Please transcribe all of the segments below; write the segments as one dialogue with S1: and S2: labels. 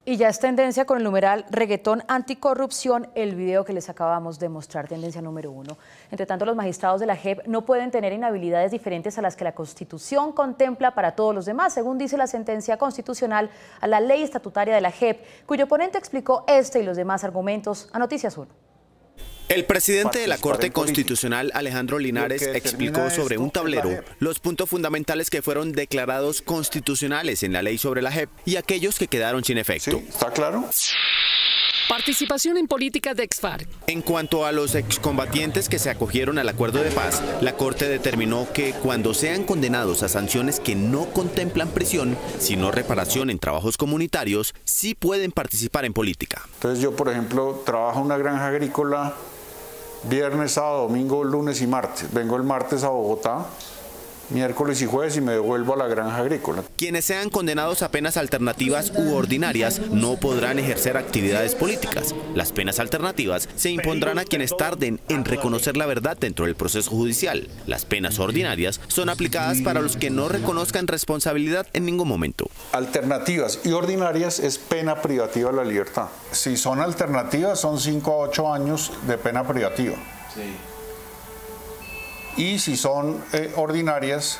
S1: Y ya es tendencia con el numeral reggaetón anticorrupción, el video que les acabamos de mostrar, tendencia número 1. Entre tanto, los magistrados de la JEP no pueden tener inhabilidades diferentes a las que la Constitución contempla para todos los demás, según dice la sentencia constitucional a la ley estatutaria de la JEP, cuyo ponente explicó este y los demás argumentos a Noticias 1.
S2: El presidente de la Corte Constitucional, Alejandro Linares, explicó sobre un tablero los puntos fundamentales que fueron declarados constitucionales en la ley sobre la JEP y aquellos que quedaron sin efecto.
S3: ¿Sí? ¿Está claro?
S4: Participación en políticas de ex-FARC.
S2: En cuanto a los excombatientes que se acogieron al acuerdo de paz, la Corte determinó que cuando sean condenados a sanciones que no contemplan prisión, sino reparación en trabajos comunitarios, sí pueden participar en política.
S3: Entonces yo, por ejemplo, trabajo en una granja agrícola viernes, sábado, domingo, lunes y martes. Vengo el martes a Bogotá, miércoles y jueves y me devuelvo a la granja agrícola.
S2: Quienes sean condenados a penas alternativas u ordinarias no podrán ejercer actividades políticas. Las penas alternativas se impondrán a quienes tarden en reconocer la verdad dentro del proceso judicial. Las penas ordinarias son aplicadas para los que no reconozcan responsabilidad en ningún momento.
S3: Alternativas y ordinarias es pena privativa de la libertad. Si son alternativas son 5 a 8 años de pena privativa. Sí. Y si son ordinarias,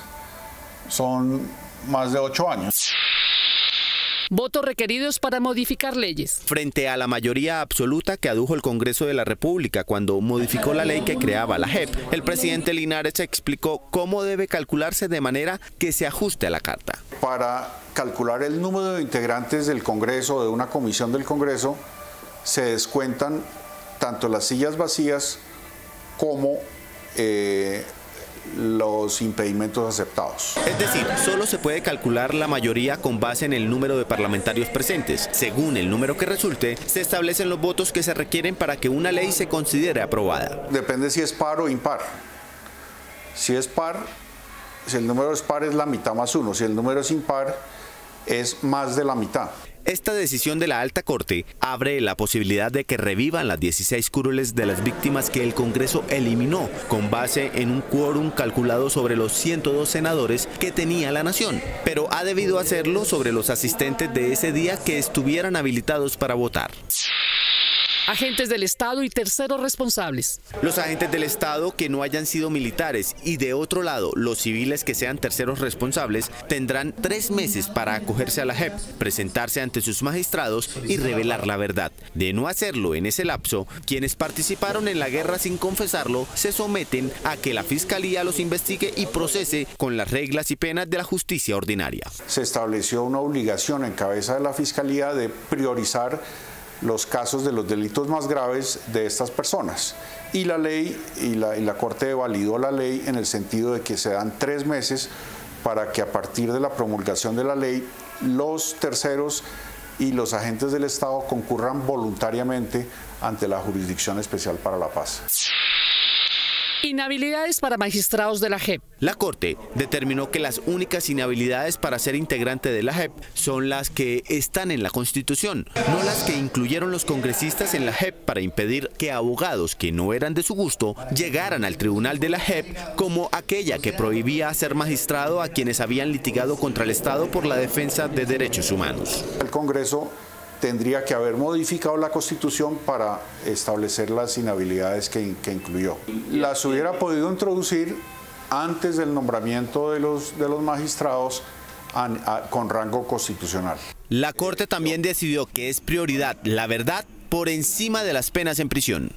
S3: son más de 8 años.
S4: Votos requeridos para modificar leyes.
S2: Frente a la mayoría absoluta que adujo el Congreso de la República cuando modificó la ley que creaba la JEP, el presidente Linares explicó cómo debe calcularse de manera que se ajuste a la Carta.
S3: Para calcular el número de integrantes del Congreso, de una comisión del Congreso, se descuentan tanto las sillas vacías como los impedimentos aceptados.
S2: Es decir, solo se puede calcular la mayoría con base en el número de parlamentarios presentes. Según el número que resulte, se establecen los votos que se requieren para que una ley se considere aprobada.
S3: Depende si es par o impar. Si es par, si el número es par es la mitad más 1. Si el número es impar, es más de la mitad.
S2: Esta decisión de la Alta Corte abre la posibilidad de que revivan las 16 curules de las víctimas que el Congreso eliminó con base en un quórum calculado sobre los 102 senadores que tenía la nación, pero ha debido hacerlo sobre los asistentes de ese día que estuvieran habilitados para votar.
S4: Agentes del Estado y terceros responsables.
S2: Los agentes del Estado que no hayan sido militares y de otro lado los civiles que sean terceros responsables tendrán 3 meses para acogerse a la JEP, presentarse ante sus magistrados y revelar la verdad. De no hacerlo en ese lapso, quienes participaron en la guerra sin confesarlo se someten a que la Fiscalía los investigue y procese con las reglas y penas de la justicia ordinaria.
S3: Se estableció una obligación en cabeza de la Fiscalía de priorizar los casos de los delitos más graves de estas personas. Y la ley y la Corte validó la ley en el sentido de que se dan 3 meses para que a partir de la promulgación de la ley los terceros y los agentes del Estado concurran voluntariamente ante la Jurisdicción Especial para la Paz.
S4: Inhabilidades para magistrados de la JEP.
S2: La Corte determinó que las únicas inhabilidades para ser integrante de la JEP son las que están en la Constitución, no las que incluyeron los congresistas en la JEP para impedir que abogados que no eran de su gusto llegaran al tribunal de la JEP, como aquella que prohibía ser magistrado a quienes habían litigado contra el Estado por la defensa de derechos humanos.
S3: El Congreso tendría que haber modificado la Constitución para establecer las inhabilidades que incluyó. Las hubiera podido introducir antes del nombramiento de los magistrados con rango constitucional.
S2: La Corte también decidió que es prioridad la verdad por encima de las penas en prisión.